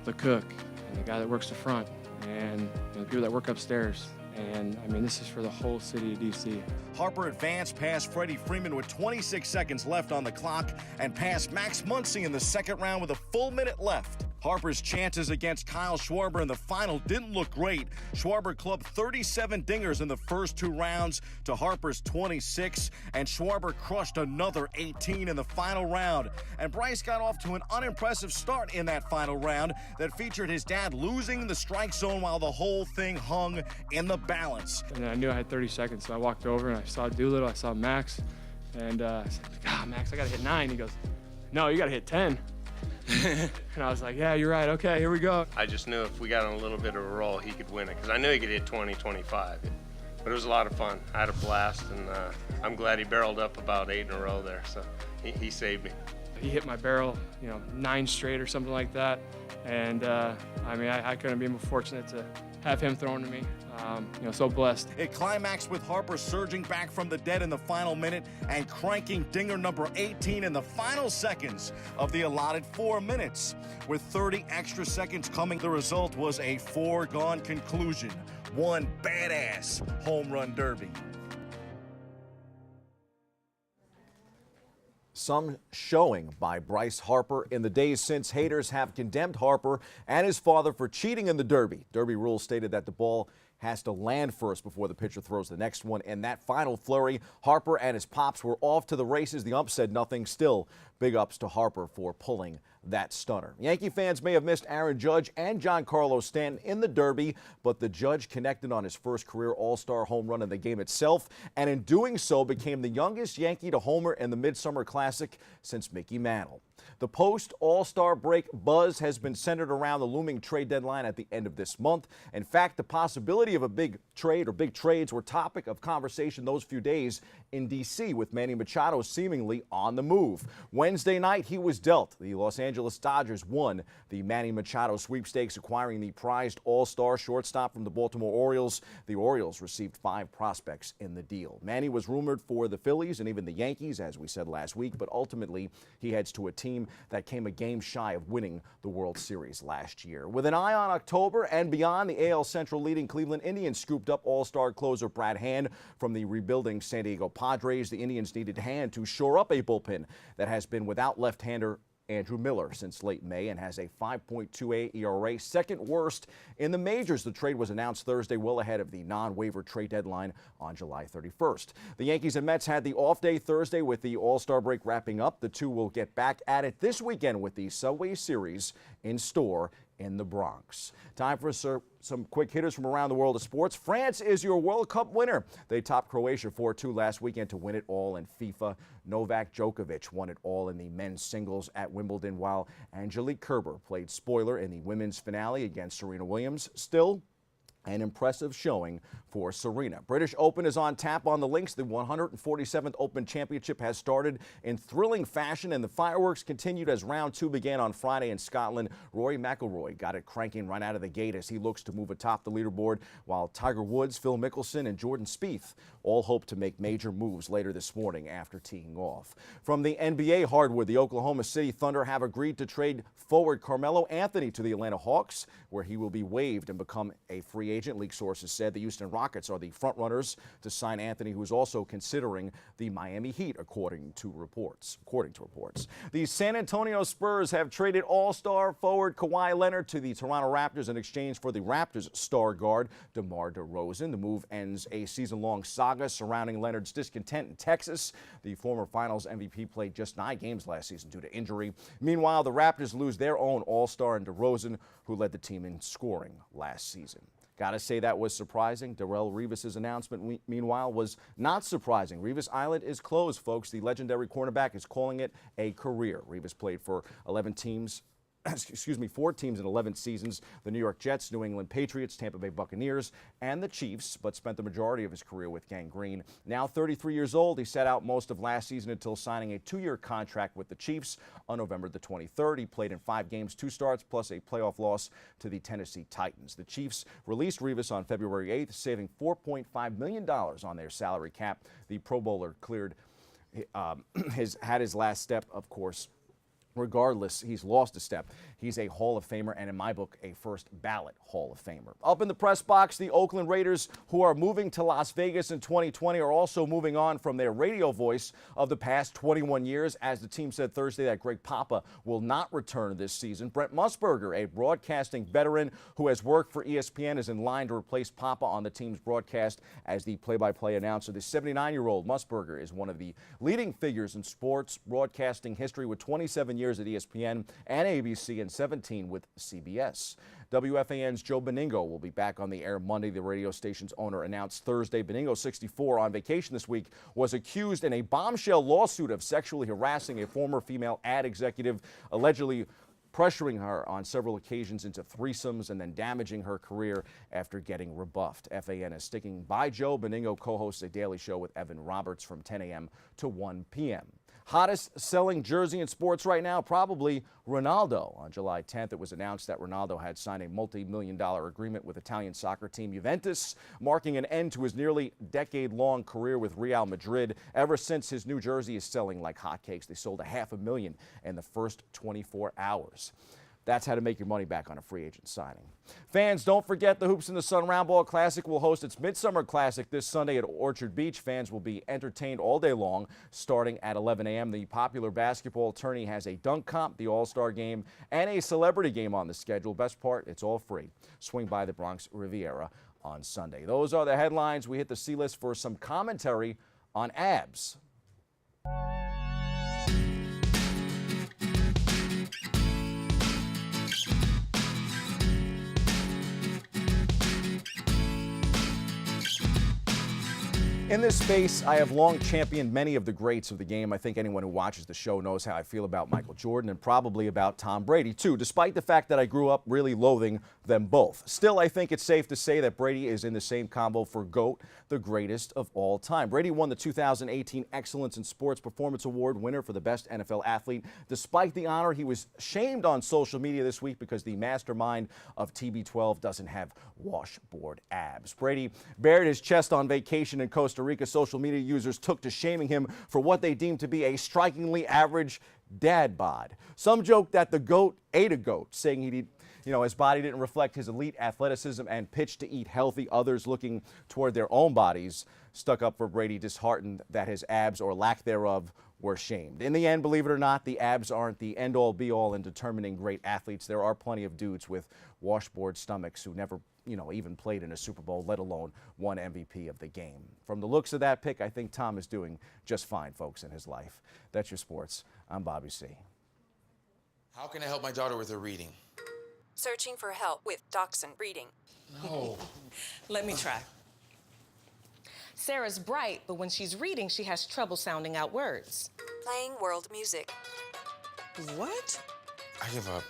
the cook and the guy that works the front and the people that work upstairs. And I mean, this is for the whole city of DC. Harper advanced past Freddie Freeman with 26 seconds left on the clock and passed Max Muncy in the second round with a full minute left. Harper's chances against Kyle Schwarber in the final didn't look great. Schwarber clubbed 37 dingers in the first two rounds to Harper's 26, and Schwarber crushed another 18 in the final round. And Bryce got off to an unimpressive start in that final round that featured his dad losing the strike zone while the whole thing hung in the balance. And I knew I had 30 seconds, so I walked over and I saw Doolittle, I saw Max, and I said, Max, I gotta hit 9. He goes, no, you gotta hit 10. And I was like, yeah, you're right. Okay, here we go. I just knew if we got on a little bit of a roll, he could win it, because I knew he could hit 20, 25. But it was a lot of fun. I had a blast, and I'm glad he barreled up about 8 in a row there, so he saved me. He hit my barrel, 9 straight or something like that. And I mean, I couldn't be more fortunate to have him thrown to me. So blessed. It climaxed with Harper surging back from the dead in the final minute and cranking dinger number 18 in the final seconds of the allotted 4 minutes. With 30 extra seconds coming, the result was a foregone conclusion. One badass home run derby. Some showing by Bryce Harper in the days since. Haters have condemned Harper and his father for cheating in the Derby. Derby rules stated that the ball has to land first before the pitcher throws the next one. In that final flurry, Harper and his pops were off to the races. The ump said nothing. Still, big ups to Harper for pulling that stunner. Yankee fans may have missed Aaron Judge and Giancarlo Stanton in the Derby, but the Judge connected on his first career All-Star home run in the game itself, and in doing so became the youngest Yankee to homer in the Midsummer Classic since Mickey Mantle. The post-All-Star break buzz has been centered around the looming trade deadline at the end of this month. In fact, the possibility of a big trade or big trades were topic of conversation those few days in D.C., with Manny Machado seemingly on the move. Wednesday night, he was dealt. The Los Angeles Dodgers won the Manny Machado sweepstakes, acquiring the prized All-Star shortstop from the Baltimore Orioles. The Orioles received 5 prospects in the deal. Manny was rumored for the Phillies and even the Yankees, as we said last week, but ultimately he heads to a team that came a game shy of winning the World Series last year. With an eye on October and beyond, the AL Central leading Cleveland Indians scooped up All-Star closer Brad Hand from the rebuilding San Diego Padres. The Indians needed Hand to shore up a bullpen that has been without left-hander Andrew Miller since late May and has a 5.28 ERA, second worst in the majors. The trade was announced Thursday, well ahead of the non-waiver trade deadline on July 31st. The Yankees and Mets had the off day Thursday with the All-Star break wrapping up. The two will get back at it this weekend with the Subway Series in store in the Bronx. Time for some quick hitters from around the world of sports. France is your World Cup winner. They topped Croatia 4-2 last weekend to win it all in FIFA. Novak Djokovic won it all in the men's singles at Wimbledon, while Angelique Kerber played spoiler in the women's finale against Serena Williams. Still, An impressive showing for Serena. British Open is on tap on the links. The 147th Open Championship has started in thrilling fashion, and the fireworks continued as round 2 began on Friday in Scotland. Rory McIlroy got it cranking right out of the gate as he looks to move atop the leaderboard, while Tiger Woods, Phil Mickelson, and Jordan Spieth all hope to make major moves later this morning after teeing off. From the NBA hardwood, the Oklahoma City Thunder have agreed to trade forward Carmelo Anthony to the Atlanta Hawks, where he will be waived and become a free agent. League sources said the Houston Rockets are the frontrunners to sign Anthony, who is also considering the Miami Heat, according to reports. The San Antonio Spurs have traded all-star forward Kawhi Leonard to the Toronto Raptors in exchange for the Raptors' star guard DeMar DeRozan. The move ends a season-long saga surrounding Leonard's discontent in Texas. The former Finals MVP played just 9 games last season due to injury. Meanwhile, the Raptors lose their own all-star in DeRozan, who led the team in scoring last season. Gotta say that was surprising. Darrelle Revis's announcement, meanwhile, was not surprising. Revis Island is closed, folks. The legendary cornerback is calling it a career. Revis played for 4 teams in 11 seasons: the New York Jets, New England Patriots, Tampa Bay Buccaneers, and the Chiefs, but spent the majority of his career with Gang Green. Now 33 years old, he sat out most of last season until signing a 2-year contract with the Chiefs on November the 23rd. He played in 5 games, 2 starts, plus a playoff loss to the Tennessee Titans. The Chiefs released Revis on February 8th, saving $4.5 million on their salary cap. The Pro Bowler cleared had his last step, of course. Regardless, he's lost a step. He's a Hall of Famer, and in my book, a first ballot Hall of Famer. Up in the press box, the Oakland Raiders, who are moving to Las Vegas in 2020, are also moving on from their radio voice of the past 21 years, as the team said Thursday that Greg Papa will not return this season. Brent Musburger, a broadcasting veteran who has worked for ESPN, is in line to replace Papa on the team's broadcast as the play-by-play announcer. The 79-year-old Musburger is one of the leading figures in sports broadcasting history, with 27 years at ESPN and ABC and 17 with CBS. WFAN's Joe Beningo will be back on the air Monday. The radio station's owner announced Thursday. Beningo, 64, on vacation this week, was accused in a bombshell lawsuit of sexually harassing a former female ad executive, allegedly pressuring her on several occasions into threesomes and then damaging her career after getting rebuffed. FAN is sticking by Joe. Beningo co-hosts a daily show with Evan Roberts from 10 a.m. to 1 p.m. Hottest selling jersey in sports right now, probably Ronaldo. On July 10th, it was announced that Ronaldo had signed a multi-million-dollar agreement with Italian soccer team Juventus, marking an end to his nearly decade-long career with Real Madrid. Ever since, his new jersey is selling like hotcakes. They sold 500,000 in the first 24 hours. That's how to make your money back on a free agent signing. Fans, don't forget the Hoops in the Sun Roundball Classic will host its Midsummer Classic this Sunday at Orchard Beach. Fans will be entertained all day long, starting at 11 a.m. The popular basketball tourney has a dunk comp, the All-Star Game, and a celebrity game on the schedule. Best part, it's all free. Swing by the Bronx Riviera on Sunday. Those are the headlines. We hit the C-list for some commentary on abs. In this space, I have long championed many of the greats of the game. I think anyone who watches the show knows how I feel about Michael Jordan and probably about Tom Brady, too, despite the fact that I grew up really loathing them both. Still, I think it's safe to say that Brady is in the same combo for GOAT, the greatest of all time. Brady won the 2018 Excellence in Sports Performance Award, winner for the best NFL athlete. Despite the honor, he was shamed on social media this week because the mastermind of TB12 doesn't have washboard abs. Brady bared his chest on vacation in Costa Rica. Social media users took to shaming him for what they deemed to be a strikingly average dad bod. Some joked that the GOAT ate a goat, saying his body didn't reflect his elite athleticism and pitched to eat healthy. Others, looking toward their own bodies, stuck up for Brady, disheartened that his abs, or lack thereof, were shamed. In the end, believe it or not, the abs aren't the end-all be-all in determining great athletes. There are plenty of dudes with washboard stomachs who never even played in a Super Bowl, let alone won MVP of the game. From the looks of that pick, I think Tom is doing just fine, folks, in his life. That's your sports. I'm Bobby C. How can I help my daughter with her reading? Searching for help with Dachshund Reading. No. Let me try. Sarah's bright, but when she's reading, she has trouble sounding out words. Playing world music. What? I give up.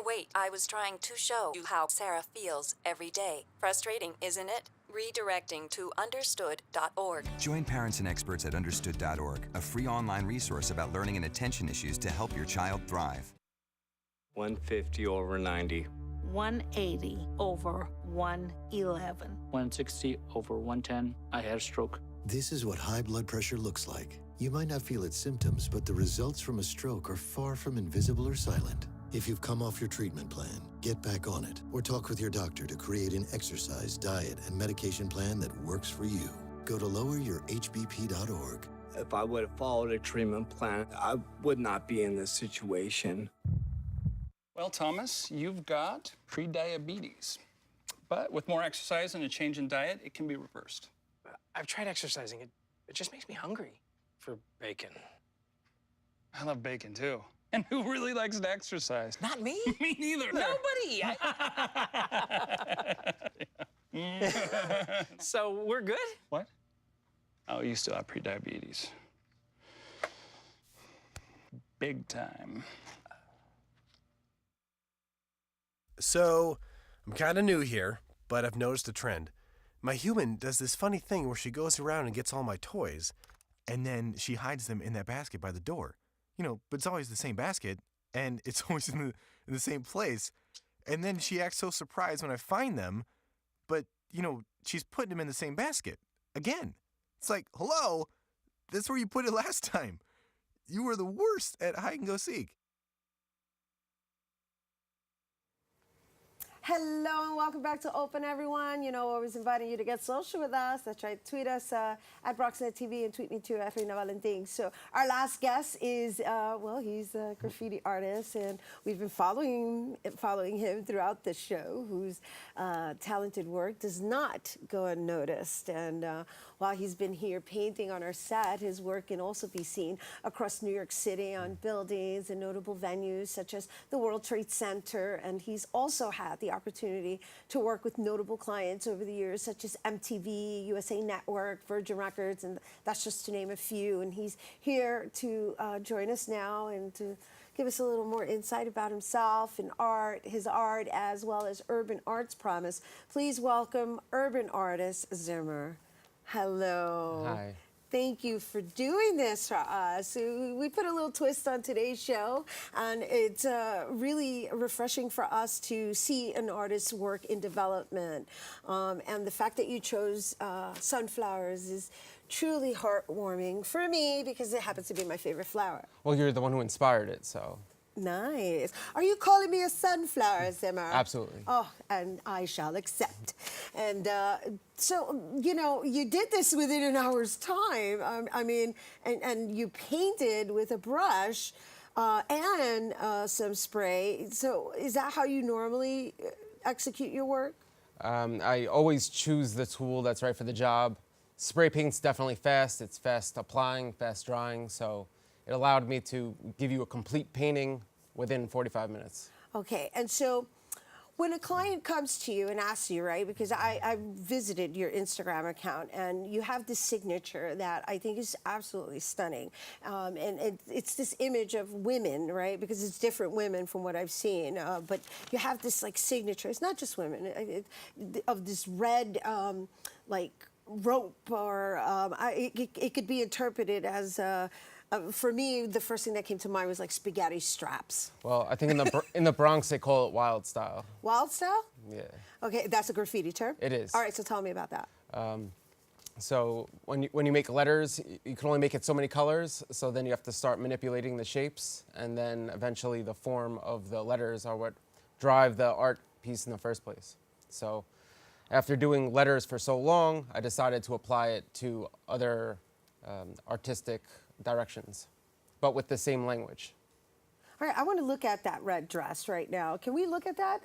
Wait, I was trying to show you how Sarah feels every day. Frustrating, isn't it? Redirecting to understood.org. Join parents and experts at understood.org, a free online resource about learning and attention issues to help your child thrive. 150 over 90. 180 over 111. 160 over 110. I had a stroke. This is what high blood pressure looks like. You might not feel its symptoms, but the results from a stroke are far from invisible or silent. If you've come off your treatment plan, get back on it or talk with your doctor to create an exercise, diet, and medication plan that works for you. Go to loweryourhbp.org. If I would have followed a treatment plan, I would not be in this situation. Well, Thomas, you've got pre-diabetes. But with more exercise and a change in diet, it can be reversed. I've tried exercising. It just makes me hungry for bacon. I love bacon, too. And who really likes to exercise? Not me. Me neither. Nobody. So we're good? What? Oh, you still have pre-diabetes. Big time. So, I'm kind of new here, but I've noticed a trend. My human does this funny thing where she goes around and gets all my toys, and then she hides them in that basket by the door. You know, but it's always the same basket, and it's always in the same place. And then she acts so surprised when I find them, but, you know, she's putting them in the same basket. Again. It's like, hello, that's where you put it last time. You were the worst at hide and go seek. Hello and welcome back to Open, everyone. You know, always inviting you to get social with us. That's right. Tweet us at BronxNetTV and tweet me too at Rhina Valentin. So our last guest is, well, he's a graffiti artist, and we've been following him throughout the show, whose talented work does not go unnoticed. And while he's been here painting on our set, his work can also be seen across New York City on buildings and notable venues such as the World Trade Center. And he's also had the opportunity to work with notable clients over the years, such as MTV, USA Network, Virgin Records, and that's just to name a few. And he's here to join us now and to give us a little more insight about himself and art, his art, as well as Urban Arts Promise. Please welcome urban artist Zimer. Hello. Hi. Thank you for doing this for us. We put a little twist on today's show, and it's really refreshing for us to see an artist's work in development. And the fact that you chose sunflowers is truly heartwarming for me because it happens to be my favorite flower. Well, you're the one who inspired it, so. Nice. Are you calling me a sunflower, Zimer? Absolutely. Oh, and I shall accept. And so, you know, you did this within an hour's time. I mean, and you painted with a brush and some spray. So is that how you normally execute your work? I always choose the tool that's right for the job. Spray paint's definitely fast. It's fast applying, fast drying, so it allowed me to give you a complete painting within 45 minutes. Okay, and so when a client comes to you and asks you, right, because I visited your Instagram account and you have this signature that I think is absolutely stunning. And it's this image of women, right, because it's different women from what I've seen. But you have this like signature, it's not just women, of this red, like rope, or it could be interpreted as for me, the first thing that came to mind was like spaghetti straps. Well, I think in the Bronx they call it wild style. Wild style? Yeah. Okay, that's a graffiti term? It is. All right, so tell me about that. So when you make letters, you can only make it so many colors, so then you have to start manipulating the shapes, and then eventually the form of the letters are what drive the art piece in the first place. So after doing letters for so long, I decided to apply it to other artistic directions, but with the same language. All right, I want to look at that red dress right now. Can we look at that,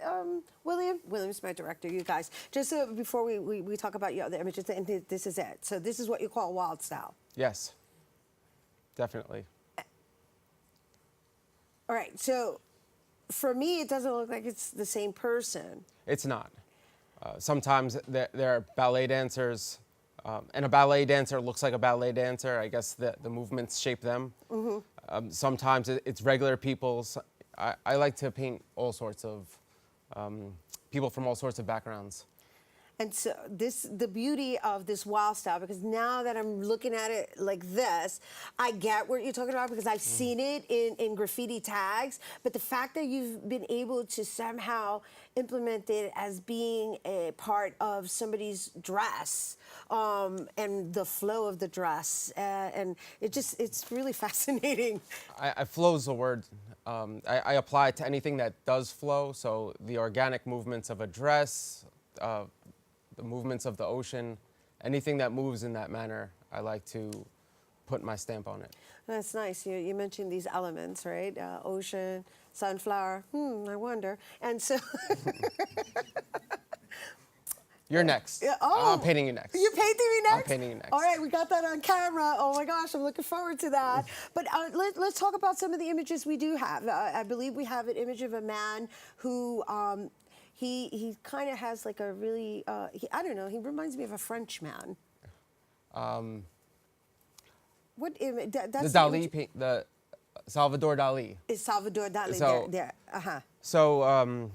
William? William's my director, you guys. Just before we talk about your other images, and this is it. So this is what you call wild style. Yes, definitely. All right, so for me, it doesn't look like it's the same person. It's not. Sometimes there are ballet dancers, and a ballet dancer looks like a ballet dancer. I guess the movements shape them. Mm-hmm. Sometimes it's regular people. I like to paint all sorts of people from all sorts of backgrounds. And so the beauty of this wild style, because now that I'm looking at it like this, I get what you're talking about because I've seen it in graffiti tags. But the fact that you've been able to somehow implement it as being a part of somebody's dress and the flow of the dress, and it's really fascinating. I flow's the word. I apply it to anything that does flow. So the organic movements of a dress, the movements of the ocean, anything that moves in that manner, I like to put my stamp on it. That's nice. You mentioned these elements, right? Ocean, sunflower. I wonder. And so. You're next. Yeah, oh, I'm painting you next. You're painting me next? I'm painting you next. All right, we got that on camera. Oh my gosh, I'm looking forward to that. But let's talk about some of the images we do have. I believe we have an image of a man who he kind of has like a really, I don't know, he reminds me of a French man. What image? That's the Dali paint, the Salvador Dali. Is Salvador Dali So- there? Uh-huh. So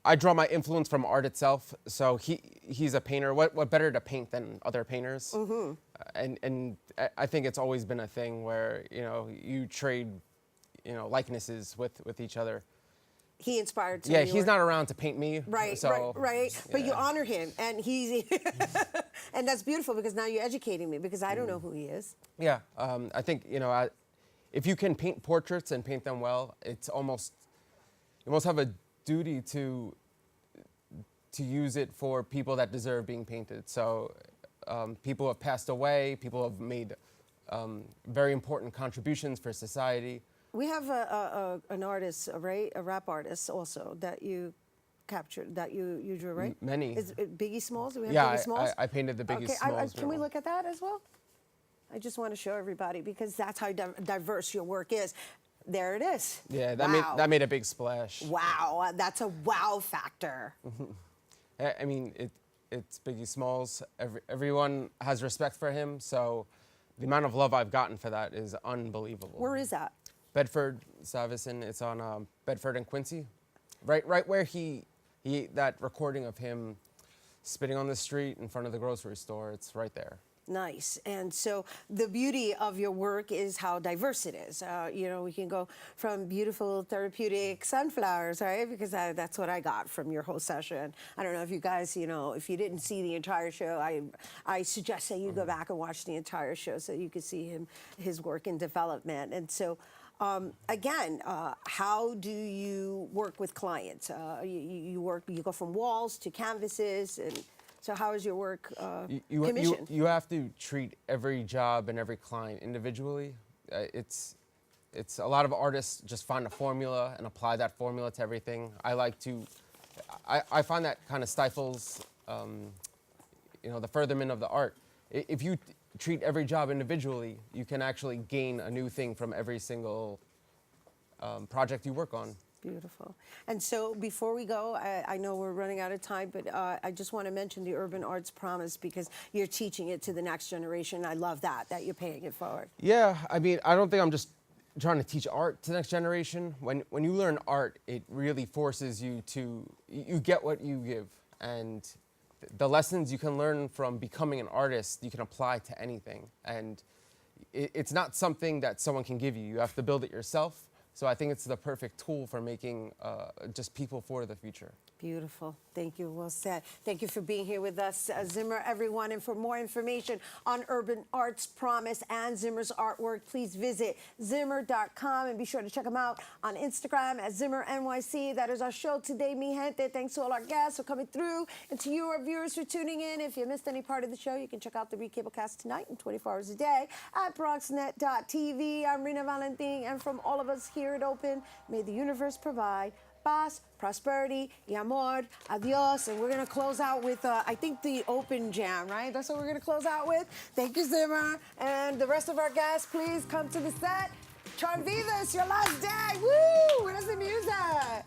I draw my influence from art itself. So he's a painter. What better to paint than other painters? Mm-hmm. And I think it's always been a thing where you trade likenesses with each other. He inspired. Yeah, he's not around to paint me. Right, so, right. But you yeah. honor him, and he's, and that's beautiful because now you're educating me because I don't know who he is. Yeah, I think if you can paint portraits and paint them well, you almost have a duty to use it for people that deserve being painted. So people have passed away, people have made very important contributions for society. We have an artist, right? A rap artist also that you captured, that you drew, right? Many. Is it Biggie Smalls? Do we have Yeah, Biggie Smalls? I painted the Biggie Okay, Smalls. can we look at that as well? I just want to show everybody because that's how diverse your work is. There it is. Yeah, Wow. that made a big splash. Wow, that's a wow factor. I mean, it's Biggie Smalls. Everyone has respect for him, so the amount of love I've gotten for that is unbelievable. Where is that? Bedford Stuyvesant. It's on Bedford and Quincy, right where that recording of him spitting on the street in front of the grocery store. It's right there. Nice. And so the beauty of your work is how diverse it is. We can go from beautiful therapeutic sunflowers, right? Because that's what I got from your whole session. I don't know if you guys, if you didn't see the entire show, I suggest that you go back and watch the entire show so you can see his work in development. And so, again, how do you work with clients? You go from walls to canvases, and so how is your work commissioned? You have to treat every job and every client individually. It's a lot of artists just find a formula and apply that formula to everything. I find that kind of stifles, the furtherment of the art. If you treat every job individually, you can actually gain a new thing from every single project you work on. Beautiful. And so before we go, I know we're running out of time, but I just want to mention the Urban Arts Promise because you're teaching it to the next generation. I love that you're paying it forward. Yeah, I mean, I don't think I'm just trying to teach art to the next generation. When you learn art, it really forces you you get what you give. And the lessons you can learn from becoming an artist, you can apply to anything. And it's not something that someone can give you. You have to build it yourself. So I think it's the perfect tool for making just people for the future. Beautiful. Thank you. Well said. Thank you for being here with us, Zimer, everyone. And for more information on Urban Arts Promise and Zimer's artwork, please visit Zimer.com and be sure to check them out on Instagram at ZimerNYC. That is our show today, mi gente. Thanks to all our guests for coming through and to you, our viewers, for tuning in. If you missed any part of the show, you can check out the Recablecast tonight and 24 hours a day at BronxNet.tv. I'm Rhina Valentin, and from all of us here at Open, may the universe provide paz, prosperity, y amor, adios. And we're going to close out with, I think, the Open Jam, right? That's what we're going to close out with. Thank you, Zimer. And the rest of our guests, please come to the set. Charm Vida, it's your last day. Woo! Where's the music?